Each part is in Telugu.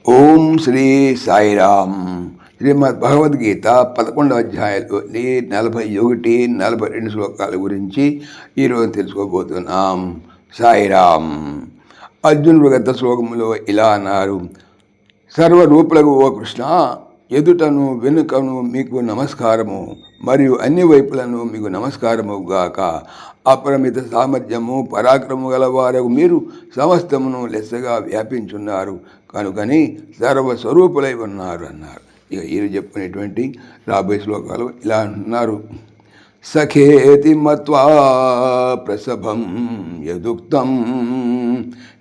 ఓం శ్రీ సాయిరామ్. శ్రీమద్ భగవద్గీత 11వ అధ్యాయంలోని 41, 42 శ్లోకాల గురించి ఈరోజు తెలుసుకోబోతున్నాం. సాయిరామ్. అర్జునుడు గత శ్లోకములో ఇలా అన్నారు: సర్వరూపులకు ఓ కృష్ణ, ఎదుటను వెనుకను మీకు నమస్కారము, మరియు అన్ని వైపులను మీకు నమస్కారము గాక. అపరిమిత సామర్థ్యము పరాక్రమము గలవారు మీరు సమస్తమును లెస్సగా వ్యాపించున్నారు కనుకని సర్వస్వరూపులై ఉన్నారు అన్నారు. ఇక ఈయన చెప్పుకునేటువంటి రాబోయే శ్లోకాలు ఇలా అంటున్నారు: సఖేతి మత్వా ప్రసభం యదుక్తం,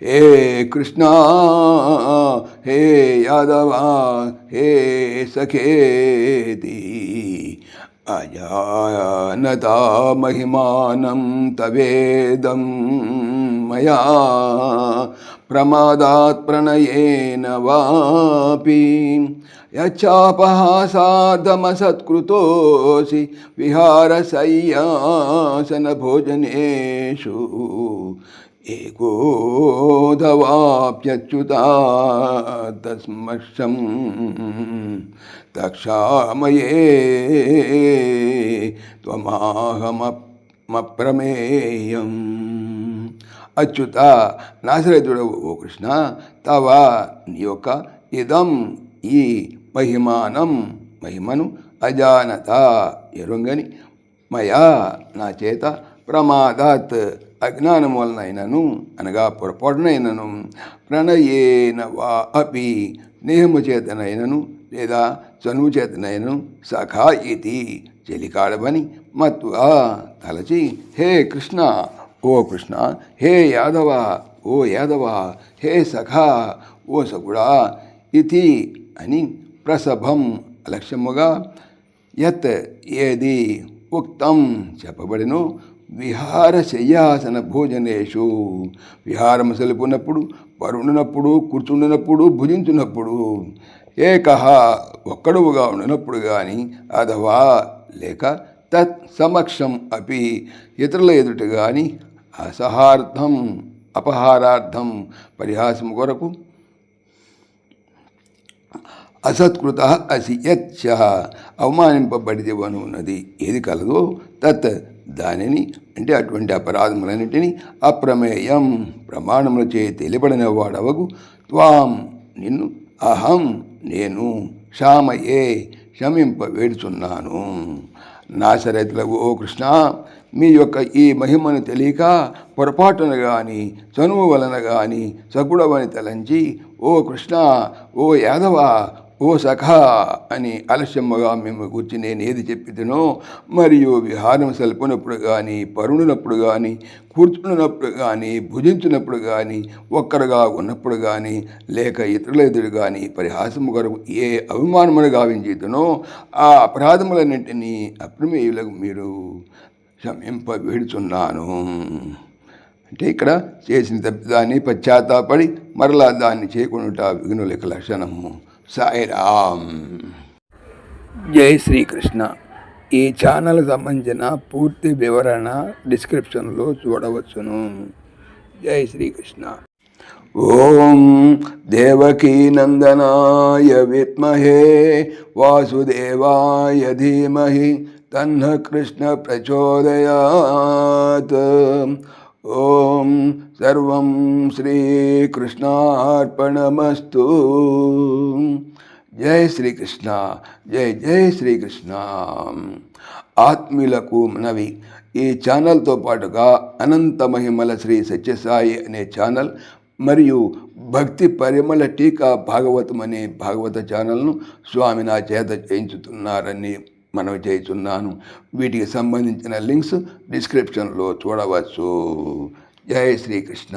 హే కృష్ణ హే యాదవ హే సఖేతి, అజానతా మహిమానం తవేదం మయా ప్రమాదాత్ ప్రణయేన వాపి యచ్చాపహాసాదమసత్కృతోసి విహారశయ్యాసన భోజనేషు ఏకోధవాప్యచ్యుతాత్తస్మర్షం తక్షామయే త్వమాహమప్రమేయం. అచ్యుత, నాశరహితుడవు ఓ కృష్ణ, తవ నీ యొక్క ఇదం ఈ మహిమను అజానత ఎరుంగని, మయా నా చేత, ప్రమాదాత్ అజ్ఞానం వలనైనను అనగా పొరపాటునైనను, ప్రణయేన వా అపి స్నేహము చేతనైనను లేదా చనువు చేతనైనను, సఖా ఇది చెలికాడమని, మత్వా తలచి, హే కృష్ణ ఓ కృష్ణ, హే యాదవ ఓ యాదవ, హే సఖా ఓ సఖుడా, ఇతి అని ప్రసభం అలక్ష్యముగా, యత్ ఏది ఉక్తం చెప్పబడినో, విహార శయ్యాసన భోజనేషు విహారము సెలుపునప్పుడు, పరుండునప్పుడు, కూర్చుండినప్పుడు, భుజించున్నప్పుడు, ఏకహ ఒక్కడువుగా ఉండినప్పుడు కానీ, అథవా లేక తత్ సమక్షం అపి ఇతరుల ఎదుట కానీ, అసహార్థం అపహారార్థం పరిహాసం కొరకు, అసత్కృత అసి యచ్చ అవమానింపబడితే ఉన్నది ఏది కలదో, తత్ దానిని అంటే అటువంటి అపరాధములన్నింటినీ, అప్రమేయం ప్రమాణములచే తెలియబడిన వాడవగు, త్వాం నిన్ను, అహం నేను, క్షామయే క్షమింప వేడుచున్నాను. నాశరహితులకు ఓ కృష్ణ, మీ యొక్క ఈ మహిమను తెలియక పొరపాటున కానీ చనువు వలన కానీ సగుడవని తలంచి, ఓ కృష్ణ ఓ యాదవ ఓ సఖా అని అలస్యముగా మేము గురించి నేను ఏది చెప్పితునో, మరియు విహారం సల్పునప్పుడు కానీ, పరుండినప్పుడు కానీ, కూర్చున్నప్పుడు కానీ, భుజించినప్పుడు కానీ, ఒక్కరుగా ఉన్నప్పుడు కానీ, లేక ఇతరుల ఎదురు కానీ పరిహాసము కొరకు ఏ అవమానమును గావించితునో, ఆ అపరాధములన్నింటినీ అప్రమేయులకు మీరు క్షమింప వేడుచున్నాను. అంటే ఇక్కడ చేసిన తప్పిదాన్ని పశ్చాత్తాపడి మరలా దాన్ని చేయకుండా విఘ్నుల యొక్క లక్షణము. సాయిరామ్. జై శ్రీకృష్ణ. ఈ ఛానల్ సంబంధించిన పూర్తి వివరణ డిస్క్రిప్షన్లో చూడవచ్చును. జై శ్రీకృష్ణ. ఓం దేవకీ నందనాయ విద్మహే వాసుదేవాయ ధీమహి తన్న కృష్ణ ప్రచోదయాత్. ఓం సర్వం శ్రీకృష్ణార్పణమస్తు. జై శ్రీకృష్ణ. జై జై శ్రీకృష్ణ. ఆత్మీయులకు మనవి, ఈ ఛానల్తో పాటుగా అనంత మహిమల శ్రీ సత్యసాయి అనే ఛానల్ మరియు భక్తి పరిమళ టీకా భాగవతం అనే భాగవత ఛానల్ను స్వామి నా చేత చేయించుతున్నారని మనవి చేస్తున్నాను. వీటికి సంబంధించిన లింక్స్ డిస్క్రిప్షన్లో చూడవచ్చు. జై శ్రీకృష్ణ.